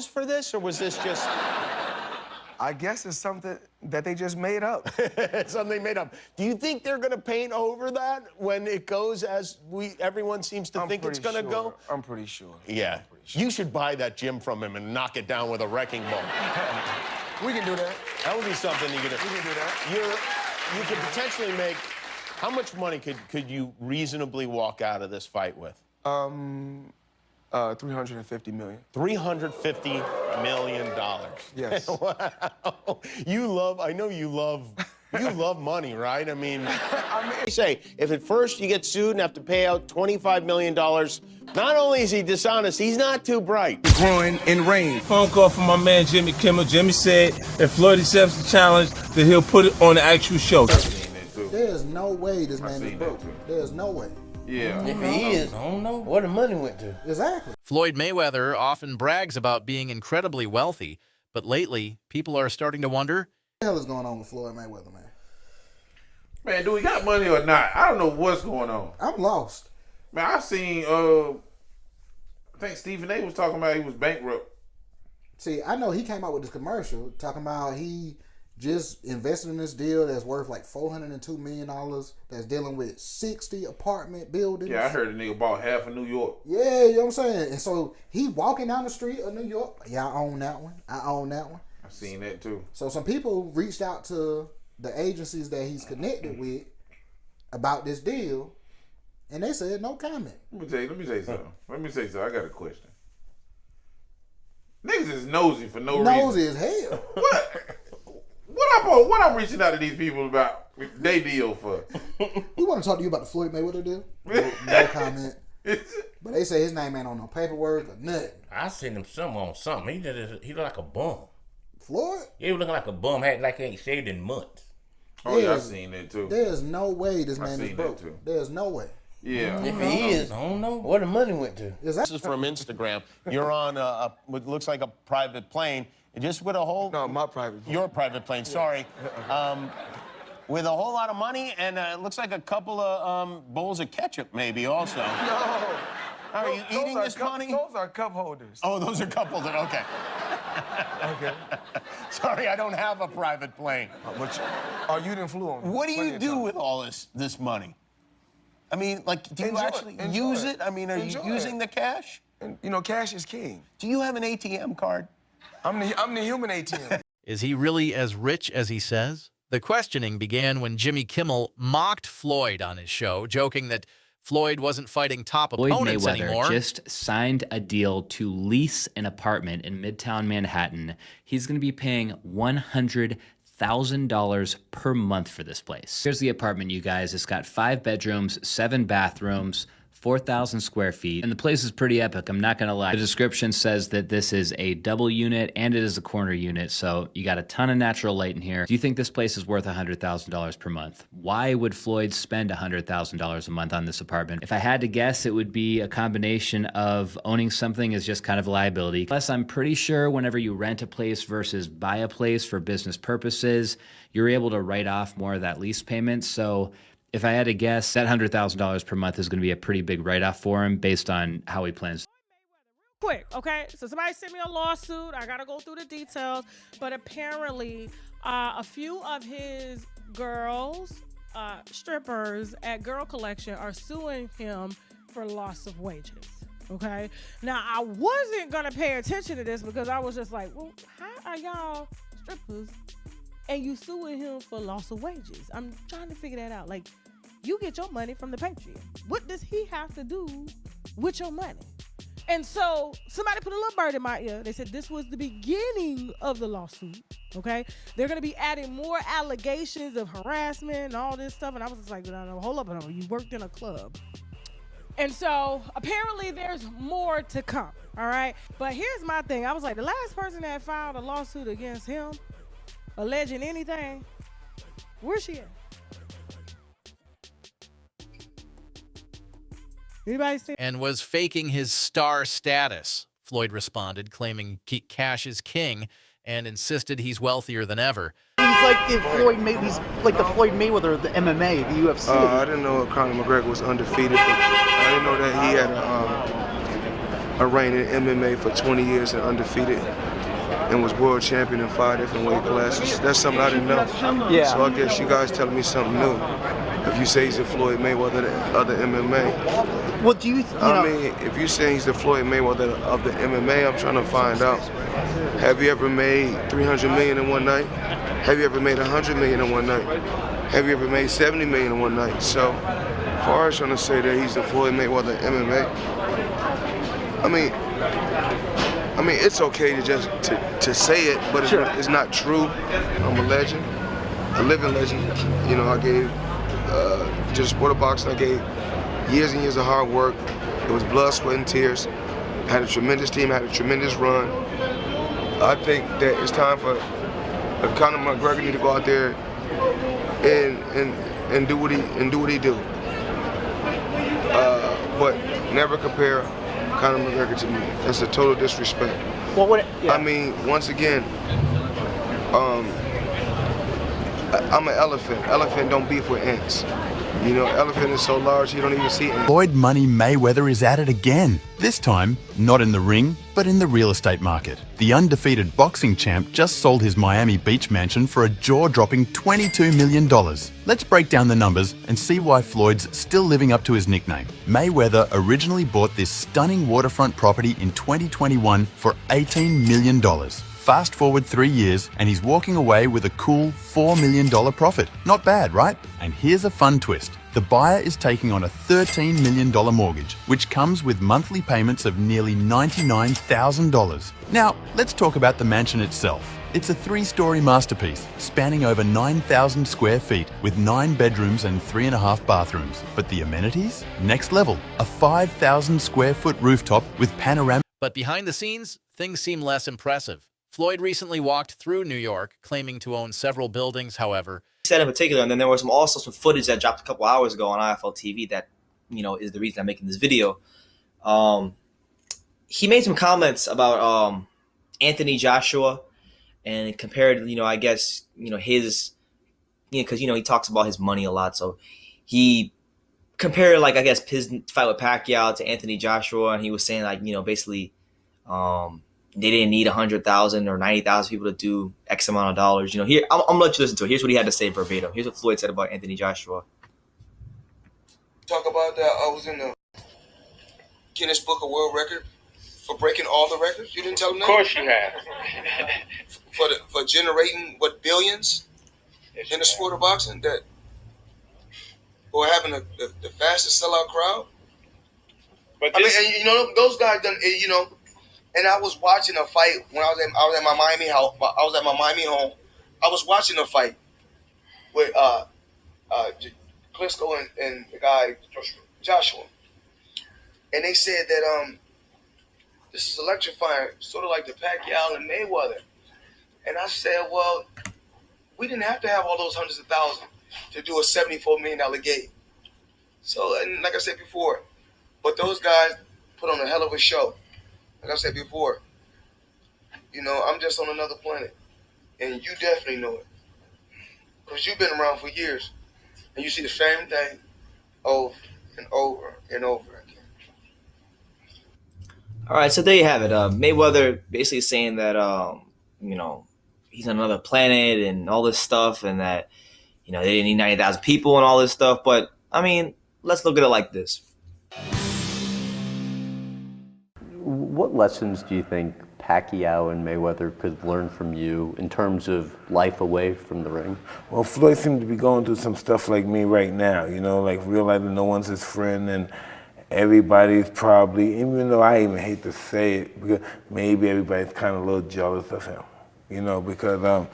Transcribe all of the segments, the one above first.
for this, or was this just... I guess it's something that they just made up. Something made up. Do you think they're going to paint over that when it goes as everyone seems to think it's going to go? I'm pretty sure. Yeah. You should buy that gym from him and knock it down with a wrecking ball. We can do that. That would be something you could do. We can do that. You could potentially make... How much money could you reasonably walk out of this fight with? 350 million. $350 million. Yes. Wow. I know you love money, right? I mean, say, if at first you get sued and have to pay out $25 million, not only is he dishonest, he's not too bright. Growing in rain. Phone call from my man Jimmy Kimmel. Jimmy said if Floyd accepts the challenge, then he'll put it on the actual show. There's no way this man is broke. There's no way. Yeah. If he is, I don't know where the money went to. Exactly. Floyd Mayweather often brags about being incredibly wealthy, but lately, people are starting to wonder, What the hell is going on with Floyd Mayweather, man? Man, do he got money or not? I don't know what's going on. I'm lost. Man, I seen, I think Stephen A was talking about he was bankrupt. See, I know he came out with this commercial talking about he just invested in this deal that's worth like $402 million that's dealing with 60 apartment buildings. Yeah, I heard a nigga bought half of New York. Yeah, you know what I'm saying? And so he walking down the street of New York. Yeah, I own that one. I own that one. I seen that too. So some people reached out to the agencies that he's connected with about this deal, and they said no comment. Let me tell you something. I got a question. Niggas is nosy for no reason. Nosy as hell. What I'm reaching out to these people about they deal for? We want to talk to you about the Floyd Mayweather deal. No comment. But they say his name ain't on no paperwork or nothing. I seen him on something. He look like a bum. Floyd? Yeah, he was looking like a bum. Like he ain't shaved in months. Oh yeah, I seen that too. There's no way this man is broke. There's no way. Yeah. If he is, I don't know where the money went to. This is from Instagram. You're on what looks like a private plane, just with a whole... No, my private plane. Your private plane, sorry. With a whole lot of money, and it looks like a couple of bowls of ketchup, maybe, also. No. Are you eating this money? Those are cup holders. Oh, those are cup holders, okay. Okay. Sorry, I don't have a private plane. You didn't flew on me. What do you do with all this money? I mean, like, do you actually use it? I mean, are you using the cash? And, you know, cash is king. Do you have an ATM card? I'm the human ATM. is he really as rich as he says? The questioning began when Jimmy Kimmel mocked Floyd on his show, joking that Floyd wasn't fighting top opponents anymore. Floyd Mayweather just signed a deal to lease an apartment in Midtown Manhattan. He's going to be paying $100,000 per month for this place. Here's the apartment, you guys. It's got 5 bedrooms, 7 bathrooms, 4,000 square feet, and the place is pretty epic, I'm not gonna lie. The description says that this is a double unit and it is a corner unit, so you got a ton of natural light in here. Do you think this place is worth $100,000 per month? Why would Floyd spend $100,000 a month on this apartment? If I had to guess, it would be a combination of owning something is just kind of a liability. Plus, I'm pretty sure whenever you rent a place versus buy a place for business purposes, you're able to write off more of that lease payment, so if I had to guess, that $100,000 per month is going to be a pretty big write-off for him based on how he plans. Quick, okay? So somebody sent me a lawsuit. I got to go through the details. But apparently, a few of his girls, strippers at Girl Collection are suing him for loss of wages, okay? Now, I wasn't going to pay attention to this because I was just like, well, how are y'all strippers and you suing him for loss of wages? I'm trying to figure that out. Like, you get your money from the Patriot. What does he have to do with your money? And so somebody put a little bird in my ear. They said this was the beginning of the lawsuit, okay? They're going to be adding more allegations of harassment and all this stuff. And I was just like, no, hold up. No, you worked in a club. And so apparently there's more to come, all right? But here's my thing. I was like, the last person that filed a lawsuit against him, alleging anything, where's she at? Anybody see? And was faking his star status, Floyd responded, claiming cash is king and insisted he's wealthier than ever. He's like the Floyd Mayweather of the MMA, the UFC. I didn't know Conor McGregor was undefeated. But I didn't know that he had a reign in MMA for 20 years and undefeated, and was world champion in 5 different weight classes. That's something I didn't know. Yeah. So I guess you guys telling me something new. If you say he's the Floyd Mayweather of the MMA. Well, do you? I mean, if you say he's the Floyd Mayweather of the MMA, I'm trying to find out. Have you ever made 300 million in one night? Have you ever made 100 million in one night? Have you ever made 70 million in one night? So, as far as trying to say that he's the Floyd Mayweather of MMA, I mean, it's okay to just to say it, but it's not true. I'm a legend, a living legend. You know, I gave to the sport of boxing. I gave years and years of hard work. It was blood, sweat, and tears. I had a tremendous team. I had a tremendous run. I think that it's time for Conor McGregor need to go out there and do what he do. But never compare Conor McGregor to me. That's a total disrespect. Well, I mean, once again, I'm an elephant. Elephant don't beef with ants. You know, elephant is so large he don't even see ants. Floyd Money Mayweather is at it again. This time, not in the ring, but in the real estate market. The undefeated boxing champ just sold his Miami Beach mansion for a jaw-dropping $22 million. Let's break down the numbers and see why Floyd's still living up to his nickname. Mayweather originally bought this stunning waterfront property in 2021 for $18 million. Fast forward 3 years and he's walking away with a cool $4 million profit. Not bad, right? And here's a fun twist. The buyer is taking on a $13 million mortgage, which comes with monthly payments of nearly $99,000. Now, let's talk about the mansion itself. It's a 3-story masterpiece, spanning over 9,000 square feet with 9 bedrooms and 3.5 bathrooms. But the amenities? Next level. A 5,000 square foot rooftop with panoramic. But behind the scenes, things seem less impressive. Floyd recently walked through New York, claiming to own several buildings, however. He said in particular, and then there was also some footage that dropped a couple hours ago on IFL TV that, you know, is the reason I'm making this video. He made some comments about Anthony Joshua and compared, you know, I guess, you know, his, you know, because, you know, he talks about his money a lot. So he compared, like, I guess, his fight with Pacquiao to Anthony Joshua. And he was saying, like, you know, basically, they didn't need 100,000 or 90,000 people to do X amount of dollars. You know, here I'm gonna let you listen to it. Here's what he had to say verbatim. Here's what Floyd said about Anthony Joshua. Talk about that. I was in the Guinness Book of World Record for breaking all the records. You didn't tell him that? Of course you have. For generating billions in the sport of boxing, that or having the fastest sellout crowd. But I mean, and, you know, those guys done. You know. And I was watching a fight when I was at my Miami house. I was at my Miami home. I was watching a fight with Klitschko and the guy Joshua, and they said that this is electrifying, sort of like the Pacquiao and Mayweather. And I said, well, we didn't have to have all those hundreds of thousands to do a $74 million gate. So, and like I said before, but those guys put on a hell of a show. Like I said before, you know, I'm just on another planet. And you definitely know it. Because you've been around for years. And you see the same thing over and over and over again. All right, so there you have it. Mayweather basically saying that, you know, he's on another planet and all this stuff, and that, you know, they didn't need 90,000 people and all this stuff. But, I mean, let's look at it like this. What lessons do you think Pacquiao and Mayweather could learn from you in terms of life away from the ring? Well, Floyd seems to be going through some stuff like me right now, you know, like realizing no one's his friend and everybody's probably, even though I even hate to say it, because maybe everybody's kind of a little jealous of him, you know, because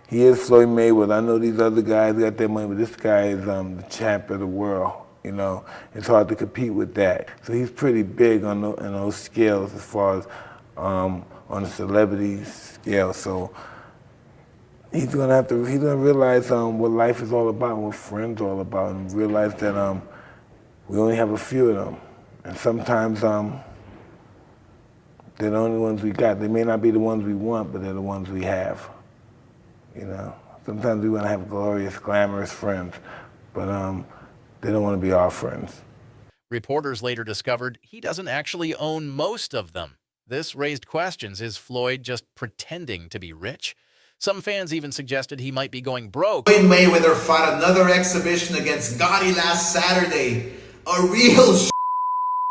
he is Floyd Mayweather. I know these other guys got their money, but this guy is the champ of the world. You know, it's hard to compete with that. So he's pretty big on those scales as far as on the celebrity scale. So he's gonna realize what life is all about, what friends are all about, and realize that we only have a few of them. And sometimes they're the only ones we got. They may not be the ones we want, but they're the ones we have. You know, sometimes we want to have glorious, glamorous friends, but they don't want to be our friends. Reporters later discovered he doesn't actually own most of them. This raised questions. Is Floyd just pretending to be rich? Some fans even suggested he might be going broke. Floyd Mayweather fought another exhibition against Gotti last Saturday. A real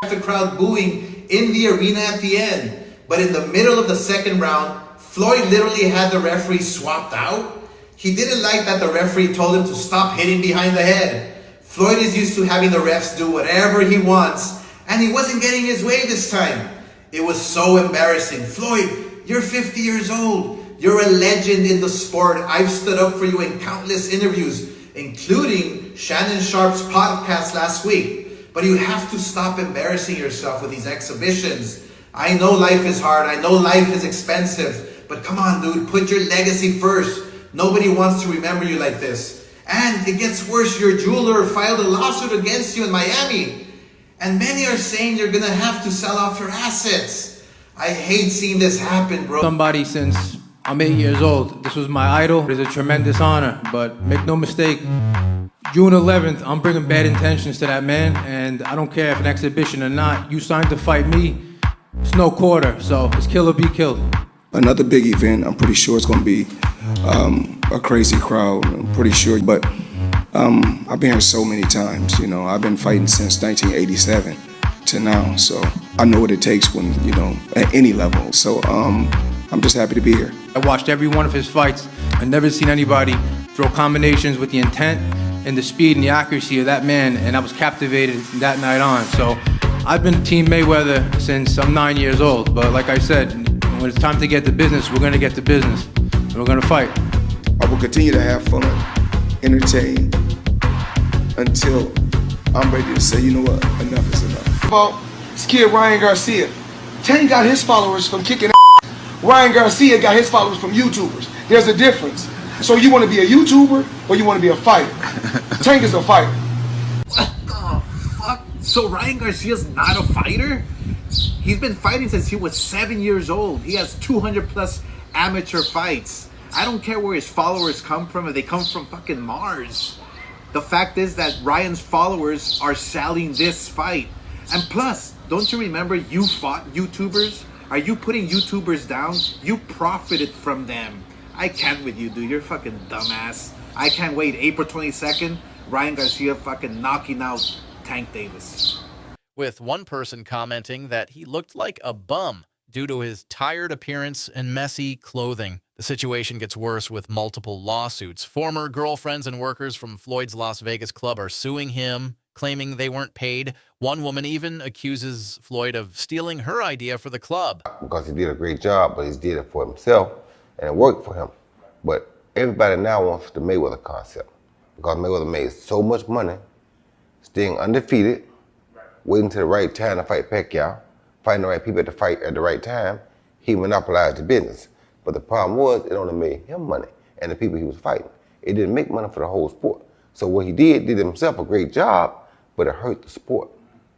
the crowd booing in the arena at the end. But in the middle of the second round, Floyd literally had the referee swapped out. He didn't like that the referee told him to stop hitting behind the head. Floyd is used to having the refs do whatever he wants, and he wasn't getting his way this time. It was so embarrassing. Floyd, you're 50 years old. You're a legend in the sport. I've stood up for you in countless interviews, including Shannon Sharp's podcast last week. But you have to stop embarrassing yourself with these exhibitions. I know life is hard. I know life is expensive. But come on, dude, put your legacy first. Nobody wants to remember you like this. And it gets worse. Your jeweler filed a lawsuit against you in Miami. And many are saying you're going to have to sell off your assets. I hate seeing this happen, bro. Somebody since I'm 8 years old. This was my idol. It is a tremendous honor. But make no mistake, June 11th, I'm bringing bad intentions to that man. And I don't care if an exhibition or not. You signed to fight me. It's no quarter. So it's kill or be killed. Another big event. I'm pretty sure it's going to be a crazy crowd. I'm pretty sure. But I've been here so many times. You know, I've been fighting since 1987 to now. So I know what it takes when, you know, at any level. So I'm just happy to be here. I watched every one of his fights. I've never seen anybody throw combinations with the intent and the speed and the accuracy of that man, and I was captivated from that night on. So I've been Team Mayweather since I'm 9 years old, but like I said, when it's time to get to business, we're gonna get to business, and we're gonna fight. I will continue to have fun, entertain, until I'm ready to say, you know what, enough is enough. About this kid Ryan Garcia. Tank got his followers from kicking ass. Ryan Garcia got his followers from YouTubers. There's a difference. So you want to be a YouTuber or you want to be a fighter? Tank is a fighter. What the fuck? So Ryan Garcia's not a fighter? He's been fighting since he was 7 years old. He has 200 plus amateur fights. I don't care where his followers come from, if they come from fucking Mars. The fact is that Ryan's followers are selling this fight. And plus, don't you remember you fought YouTubers? Are you putting YouTubers down? You profited from them. I can't with you, dude. You're fucking dumbass. I can't wait. April 22nd, Ryan Garcia fucking knocking out Tank Davis. With one person commenting that he looked like a bum due to his tired appearance and messy clothing. The situation gets worse with multiple lawsuits. Former girlfriends and workers from Floyd's Las Vegas club are suing him, claiming they weren't paid. One woman even accuses Floyd of stealing her idea for the club. Because he did a great job, but he did it for himself, and it worked for him. But everybody now wants the Mayweather concept. Because Mayweather made so much money, staying undefeated, waiting till the right time to fight Pacquiao, finding the right people to fight at the right time, he monopolized the business. But the problem was, it only made him money and the people he was fighting. It didn't make money for the whole sport. So what he did himself a great job, but it hurt the sport.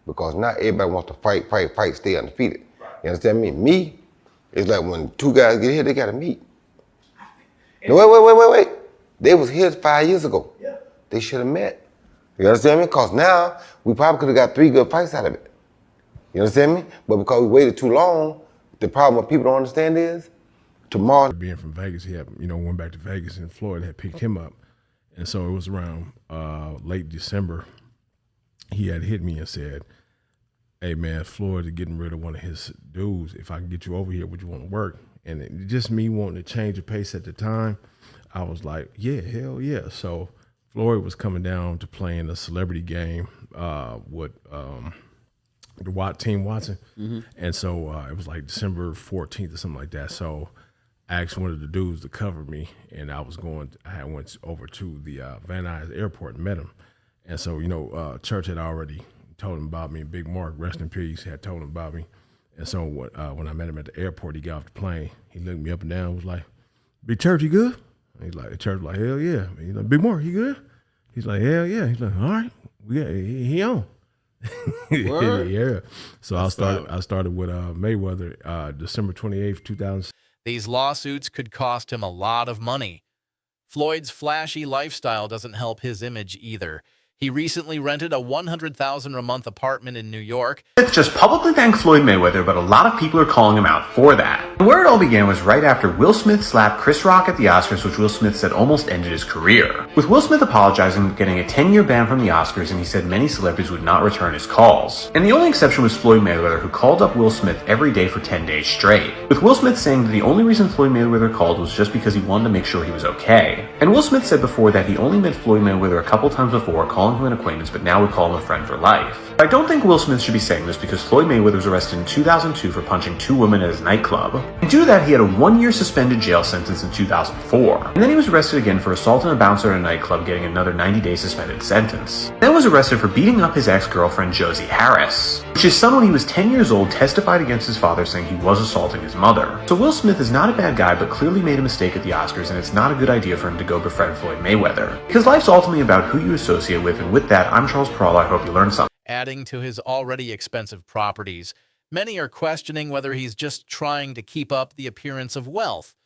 Because now everybody wants to fight, stay undefeated. You understand me? Me, it's like when two guys get here, they gotta meet. No, wait. They was here 5 years ago. Yeah. They should have met. You understand me? Because now, we probably could have got 3 good fights out of it. You understand me? But because we waited too long, the problem what people don't understand is, tomorrow. Being from Vegas, he had, went back to Vegas and Floyd had picked him up. And so it was around late December, he had hit me and said, hey man, Floyd is getting rid of one of his dudes. If I can get you over here, would you want to work? And just me wanting to change the pace at the time, I was like, yeah, hell yeah. So Floyd was coming down to playing a celebrity game with the Team Watson. Mm-hmm. And so it was like December 14th or something like that. So I asked one of the dudes to cover me, and I went over to the Van Nuys airport and met him. And so, Church had already told him about me. Big Mark, rest in peace, had told him about me. And so when I met him at the airport, he got off the plane. He looked me up and down, was like, Big Church, you good? And he's like, Church was like, hell yeah. And he's like, Big Mark, you good? He's like, hell yeah. He's like, all right, he on. Yeah. So I started with Mayweather December 28th, 2006. These lawsuits could cost him a lot of money. Floyd's flashy lifestyle doesn't help his image either. He recently rented a $100,000 a month apartment in New York. Smith just publicly thanked Floyd Mayweather, but a lot of people are calling him out for that. And where it all began was right after Will Smith slapped Chris Rock at the Oscars, which Will Smith said almost ended his career. With Will Smith apologizing, getting a 10-year ban from the Oscars, and he said many celebrities would not return his calls. And the only exception was Floyd Mayweather, who called up Will Smith every day for 10 days straight. With Will Smith saying that the only reason Floyd Mayweather called was just because he wanted to make sure he was okay. And Will Smith said before that he only met Floyd Mayweather a couple times before, calling him an acquaintance, but now would call him a friend for life. But I don't think Will Smith should be saying this because Floyd Mayweather was arrested in 2002 for punching 2 women at his nightclub. And due to that, he had a 1-year suspended jail sentence in 2004. And then he was arrested again for assaulting a bouncer at a nightclub, getting another 90-day suspended sentence. Then was arrested for beating up his ex-girlfriend Josie Harris, which his son, when he was 10 years old, testified against his father saying he was assaulting his mother. So Will Smith is not a bad guy, but clearly made a mistake at the Oscars, and it's not a good idea for him to go befriend Floyd Mayweather. Because life's ultimately about who you associate with, and with that, I'm Charles Pearl. I hope you learned something. Adding to his already expensive properties, many are questioning whether he's just trying to keep up the appearance of wealth.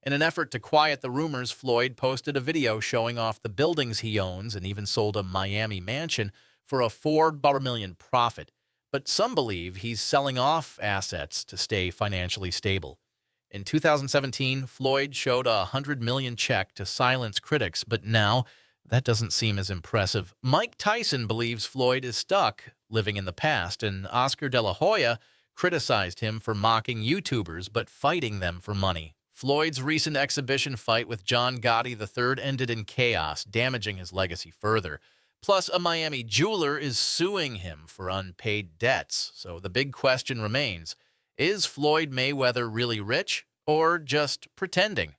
In an effort to quiet the rumors, Floyd posted a video showing off the buildings he owns and even sold a Miami mansion for a $4 million profit. But some believe he's selling off assets to stay financially stable. In 2017, Floyd showed a $100 million check to silence critics, but now that doesn't seem as impressive. Mike Tyson believes Floyd is stuck living in the past, and Oscar De La Hoya criticized him for mocking YouTubers but fighting them for money. Floyd's recent exhibition fight with John Gotti III ended in chaos, damaging his legacy further. Plus, a Miami jeweler is suing him for unpaid debts. So the big question remains, is Floyd Mayweather really rich or just pretending?